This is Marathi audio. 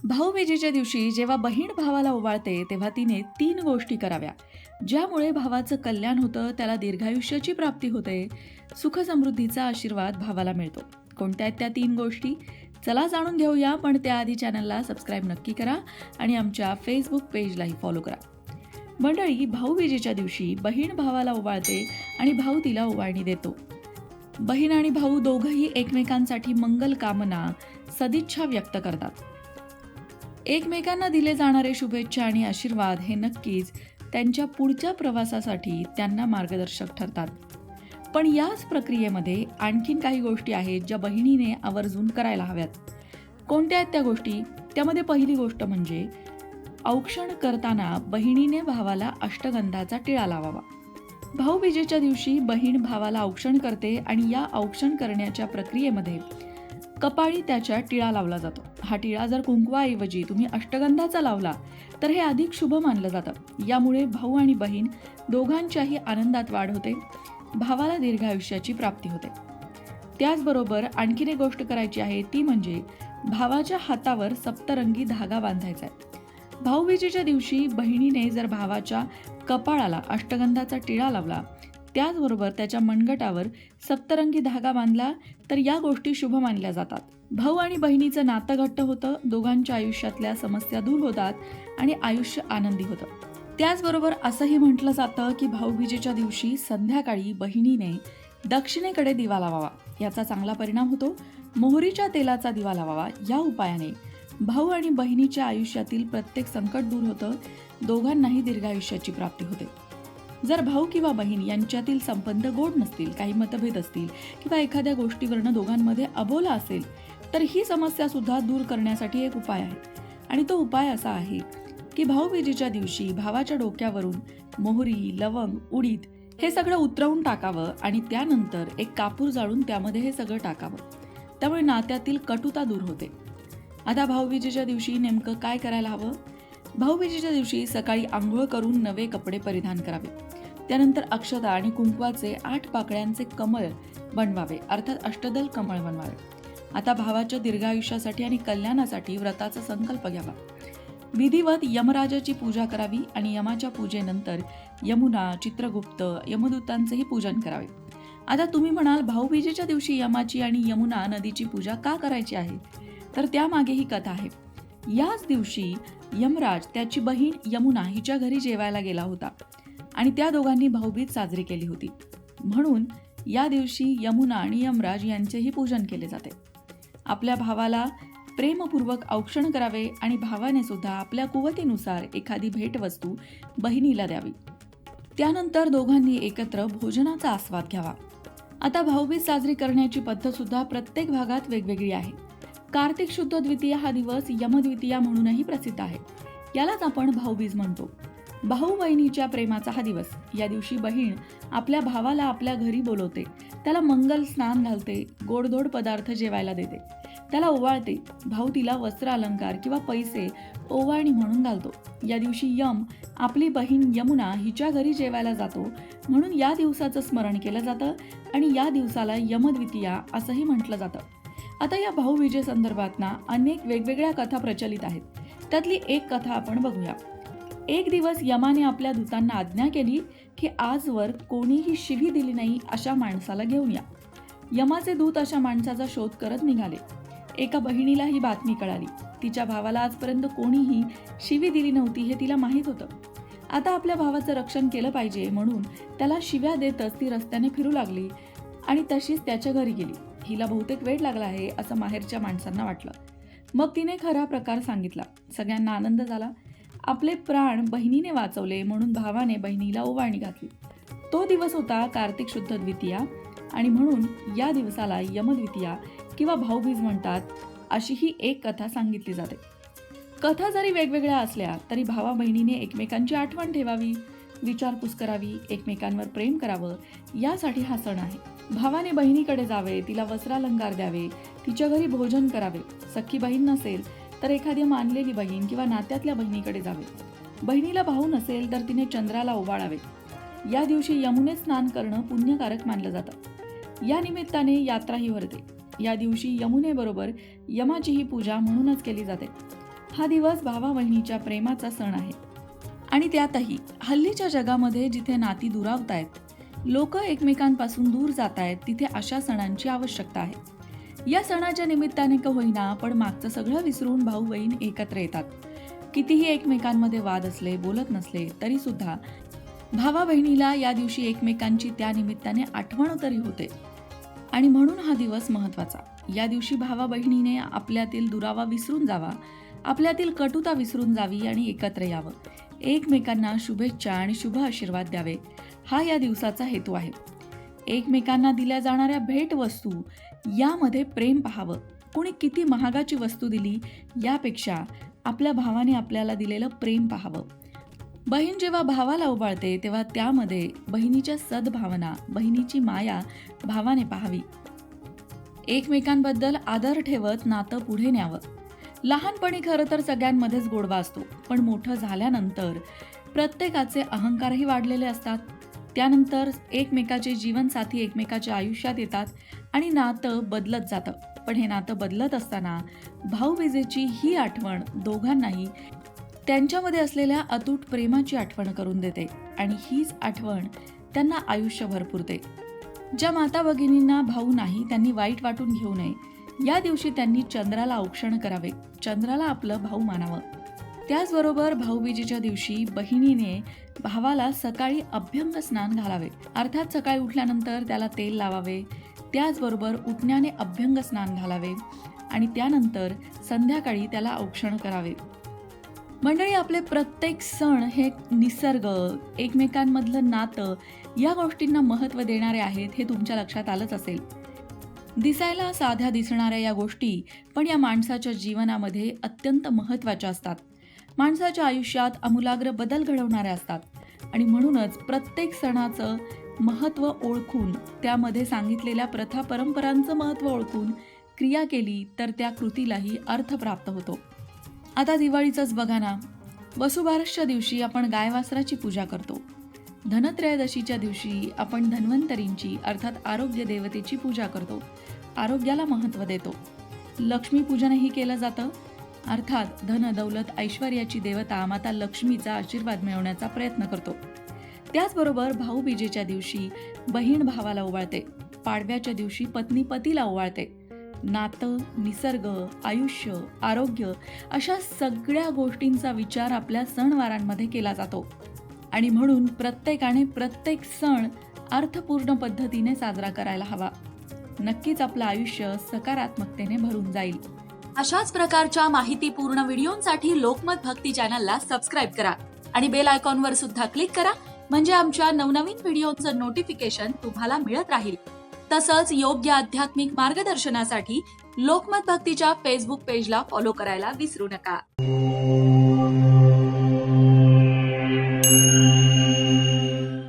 भाऊबीजेच्या दिवशी जेव्हा बहीण भावाला ओवाळते तेव्हा तिने 3 गोष्टी कराव्या, ज्यामुळे भावाचं कल्याण होतं, त्याला दीर्घायुष्याची प्राप्ती होते, सुख समृद्धीचा आशीर्वाद भावाला मिळतो. कोणत्या आहेत त्या 3 गोष्टी? चला जाणून घेऊया, पण त्याआधी चॅनलला सबस्क्राईब नक्की करा आणि आमच्या फेसबुक पेजलाही फॉलो करा. मंडळी, भाऊबीजेच्या दिवशी बहीण भावाला ओवाळते आणि भाऊ तिला ओवाळणी देतो. बहीण आणि भाऊ दोघंही एकमेकांसाठी मंगल कामना, सदिच्छा व्यक्त करतात. एकमेकांना दिले जाणारे शुभेच्छा आणि आशीर्वाद हे नक्कीच त्यांच्या पुढच्या प्रवासासाठी त्यांना मार्गदर्शक ठरतात. पण याच प्रक्रियेमध्ये आणखीन काही गोष्टी आहेत ज्या बहिणीने आवर्जून करायला हव्यात. कोणत्या आहेत त्या गोष्टी? त्यामध्ये पहिली गोष्ट म्हणजे औक्षण करताना बहिणीने भावाला अष्टगंधाचा टिळा लावावा. भाऊबीजेच्या दिवशी बहीण भावाला औक्षण करते आणि या औक्षण करण्याच्या प्रक्रियेमध्ये कपाळी त्याच्या टिळा लावला जातो. हा टिळा जर कुंकवाऐवजी तुम्ही अष्टगंधाचा लावला तर हे अधिक शुभ मानलं जातं. यामुळे भाऊ आणि बहीण दोघांच्याही आनंदात वाढ होते, भावाला दीर्घायुष्याची प्राप्ती होते. त्याचबरोबर आणखीन एक गोष्ट करायची आहे, ती म्हणजे भावाच्या हातावर सप्तरंगी धागा बांधायचा आहे. भाऊबीजेच्या दिवशी बहिणीने जर भावाच्या कपाळाला अष्टगंधाचा टिळा लावला, त्याचबरोबर त्याच्या मनगटावर सप्तरंगी धागा बांधला तर या गोष्टी शुभ मानल्या जातात. भाऊ आणि बहिणीचं नातं घट्ट होतं, दोघांच्या आयुष्यातल्या समस्या दूर होतात आणि आयुष्य आनंदी होतं. त्याचबरोबर असंही म्हटलं जातं की भाऊबीजेच्या दिवशी संध्याकाळी बहिणीने दक्षिणेकडे दिवा लावावा, याचा चांगला परिणाम होतो. मोहरीच्या तेलाचा दिवा लावावा. या उपायाने भाऊ आणि बहिणीच्या आयुष्यातील प्रत्येक संकट दूर होतं, दोघांनाही दीर्घायुष्याची प्राप्ती होते. जर भाऊ किंवा बहीण यांच्यातील संबंध गोड नसतील, काही मतभेद असतील किंवा एखाद्या गोष्टीवरनं दोघांमध्ये अबोला असेल तर ही समस्या सुद्धा दूर करण्यासाठी एक उपाय आहे. आणि तो उपाय असा आहे की भाऊबीजेच्या दिवशी भावाच्या डोक्यावरून मोहरी, लवंग, उडीद हे सगळं उतरवून टाकावं आणि त्यानंतर एक कापूर जाळून त्यामध्ये हे सगळं टाकावं. त्यामुळे नात्यातील कटुता दूर होते. आता भाऊबीजेच्या दिवशी नेमकं काय करायला हवं? भाऊबीजेच्या दिवशी सकाळी आंघोळ करून नवे कपडे परिधान करावे. त्यानंतर अक्षता आणि कुंकवाचे 8 पाकळ्यांचे कमळ बनवावे, अर्थात अष्टदल कमळ बनवावे. आता भावाच्या दीर्घायुष्यासाठी आणि कल्याणासाठी व्रताचा संकल्प घ्यावा. विधिवत यमराजाची पूजा करावी आणि यमाच्या पूजेनंतर यमुना, चित्रगुप्त, यमदूतांचेही पूजन करावे. आता तुम्ही म्हणाल, भाऊबीजेच्या दिवशी यमाची आणि यमुना नदीची पूजा का करायची आहे? तर त्यामागे ही कथा आहे. याच दिवशी यमराज त्याची बहीण यमुना हिच्या घरी जेवायला गेला होता आणि त्या दोघांनी भाऊबीज साजरी केली होती. म्हणून या दिवशी यमुना आणि यमराज यांचेही पूजन केले जाते. आपल्या भावाला प्रेमपूर्वक औक्षण करावे आणि भावाने सुद्धा आपल्या कुवतीनुसार एखादी भेटवस्तू बहिणीला द्यावी. त्यानंतर दोघांनी एकत्र भोजनाचा आस्वाद घ्यावा. आता भाऊबीज साजरी करण्याची पद्धत सुद्धा प्रत्येक भागात वेगवेगळी आहे. कार्तिक शुद्ध द्वितीया हा दिवस यमद्वितीया म्हणूनही प्रसिद्ध आहे. यालाच आपण भाऊबीज म्हणतो. भाऊ बहिणीच्या प्रेमाचा हा दिवस. या दिवशी बहीण आपल्या भावाला आपल्या घरी बोलवते, त्याला मंगल स्नान घालते, गोडधोड पदार्थ जेवायला देते, त्याला ओवाळते. भाऊ तिला वस्त्र अलंकार किंवा पैसे ओवाळणी म्हणून घालतो. या दिवशी यम आपली बहीण यमुना हिच्या घरी जेवायला जातो, म्हणून या दिवसाचं स्मरण केलं जातं आणि या दिवसाला यमद्वितीया असंही म्हटलं जातं. आता या भाऊबीजेसंदर्भात ना अनेक वेगवेगळ्या कथा प्रचलित आहेत. त्यातली एक कथा आपण बघूया. एक दिवस यमाने आपल्या दूतांना आज्ञा केली की आजवर कोणीही शिवी दिली नाही अशा माणसाला घेऊन या. यमाचे दूत अशा माणसाचा शोध करत निघाले. एका बहिणीला ही बातमी कळाली. तिच्या भावाला आजपर्यंत कोणीही शिवी दिली नव्हती हे तिला माहीत होतं. आता आपल्या भावाचं रक्षण केलं पाहिजे म्हणून त्याला शिव्या देतच ती रस्त्याने फिरू लागली आणि तशीच त्याच्या घरी गेली. हिला बहुतेक वेळ लागला आहे असं माहेरच्या माणसांना वाटलं. मग तिने खरा प्रकार सांगितला. सगळ्यांना आनंद झाला. आपले प्राण बहिणीने वाचवले म्हणून भावाने बहिणीला ओवाळणी घातली. तो दिवस होता कार्तिक शुद्ध द्वितीया आणि म्हणून या दिवसाला यमद्वितीया किंवा भाऊबीज म्हणतात, अशी ही एक कथा सांगितली जाते. कथा जरी वेगवेगळ्या असल्या तरी भावा बहिणीने एकमेकांची आठवण ठेवावी, विचारपूस करावी, एकमेकांवर प्रेम करावं, यासाठी हा सण आहे. भावाने बहिणीकडे जावे, तिला वस्त्रालंकार द्यावे, तिच्या घरी भोजन करावे. सख्खी बहीण नसेल तर एखादी मानलेली बहीण किंवा नात्यातल्या बहिणीकडे जावे. बहिणीला भाऊ नसेल तर तिने चंद्राला ओवाळावे. या दिवशी यमुनेत स्नान करणं पुण्यकारक मानलं जातं. या निमित्ताने यात्राही भरते. या दिवशी यमुनेबरोबर यमाचीही पूजा म्हणूनच केली जाते. हा दिवस भावा बहिणीच्या प्रेमाचा सण आहे आणि त्यातही हल्लीच्या जगामध्ये जिथे नाती दुरावत आहेत, लोक एकमेकांपासून दूर जात आहेत, तिथे अशा सणांची आवश्यकता आहे. या सणाच्या निमित्ताने का होईना पण मागचं सगळं विसरून भाऊ बहीण एकत्र येतात. कितीही एकमेकांमध्ये वाद असले, बोलत नसले तरी सुद्धा भावा बहिणीला या दिवशी एकमेकांची त्या निमित्ताने आठवण तरी होते आणि म्हणून हा दिवस महत्त्वाचा. या दिवशी भावा बहिणीने आपल्यातील दुरावा विसरून जावा, आपल्यातील कटुता विसरून जावी आणि एकत्र यावं. एकमेकांना शुभेच्छा आणि शुभ आशीर्वाद द्यावे, हा या दिवसाचा हेतू आहे. एकमेकांना दिल्या जाणाऱ्या भेटवस्तू यामध्ये प्रेम पाहावं. कोणी किती महागाची वस्तू दिली यापेक्षा आपल्या भावाने आपल्याला दिलेलं प्रेम पाहावं. बहीण जेव्हा भावाला ओवाळते तेव्हा त्यामध्ये बहिणीच्या सद्भावना, बहिणीची माया भावाने पाहावी. एकमेकांबद्दल आदर ठेवत नातं पुढे न्यावं. लहानपणी खरं तर सगळ्यांमध्येच गोडवा असतो, पण मोठं झाल्यानंतर प्रत्येकाचे अहंकारही वाढलेले असतात. त्यानंतर एकमेकाचे जीवनसाथी एकमेकाच्या आयुष्यात येतात आणि नातं बदलत जातं. पण हे नातं बदलत असताना भाऊबीजेची ही आठवण दोघांनाही त्यांच्यामध्ये असलेल्या अतूट प्रेमाची आठवण करून देते आणि हीच आठवण त्यांना आयुष्यभर पुरते. ज्या माता भगिनींना भाऊ नाही त्यांनी वाईट वाटून घेऊ नये. या दिवशी त्यांनी चंद्राला औक्षण करावे, चंद्राला आपलं भाऊ मानावं. त्याचबरोबर भाऊबीजेच्या दिवशी बहिणीने भावाला सकाळी अभ्यंग स्नान घालावे, अर्थात सकाळी उठल्यानंतर त्याला तेल लावावे. त्याचबरोबर उठण्याने अभ्यंग स्नान घालावे आणि त्यानंतर संध्याकाळी त्याला औक्षण करावे. मंडळी, आपले प्रत्येक सण हे निसर्ग, एकमेकांमधलं नातं या गोष्टींना महत्त्व देणारे आहेत हे तुमच्या लक्षात आलंच असेल. दिसायला साध्या दिसणाऱ्या या गोष्टी पण या माणसाच्या जीवनामध्ये अत्यंत महत्त्वाच्या असतात. माणसाच्या आयुष्यात आमूलाग्र बदल घडवणाऱ्या असतात आणि म्हणूनच प्रत्येक सणाचं महत्त्व ओळखून, त्यामध्ये सांगितलेल्या प्रथा परंपरांचं महत्त्व ओळखून क्रिया केली तर त्या कृतीलाही अर्थ प्राप्त होतो. आता दिवाळीचंच बघा ना, वसुबारसच्या दिवशी आपण गायवासराची पूजा करतो. धनत्रयोदशीच्या दिवशी आपण धन्वंतरींची अर्थात आरोग्य देवतेची पूजा करतो, आरोग्याला महत्त्व देतो. लक्ष्मीपूजनही केलं जातं, अर्थात धन दौलत ऐश्वर्याची देवता माता लक्ष्मीचा आशीर्वाद मिळवण्याचा प्रयत्न करतो. त्याचबरोबर भाऊबीजेच्या दिवशी बहीण भावाला ओवाळते, पाडव्याच्या दिवशी पत्नी पतीला ओवाळते. नातं, निसर्ग, आयुष्य, आरोग्य अशा सगळ्या गोष्टींचा विचार आपल्या सणवारांमध्ये केला जातो आणि म्हणून प्रत्येकाने प्रत्येक सण अर्थपूर्ण पद्धतीने साजरा करायला हवा. नक्कीच आपलं आयुष्य सकारात्मकतेने भरून जाईल. अशाच प्रकारच्या माहितीपूर्ण व्हिडिओंसाठी लोकमत भक्ती चॅनलला सबस्क्राईब करा आणि बेल आयकॉनवर सुद्धा क्लिक करा, म्हणजे आमच्या नवनवीन व्हिडिओचं नोटिफिकेशन तुम्हाला मिळत राहील. तसंच योग्य आध्यात्मिक मार्गदर्शनासाठी लोकमत भक्तीच्या फेसबुक पेजला फॉलो करायला विसरू नका.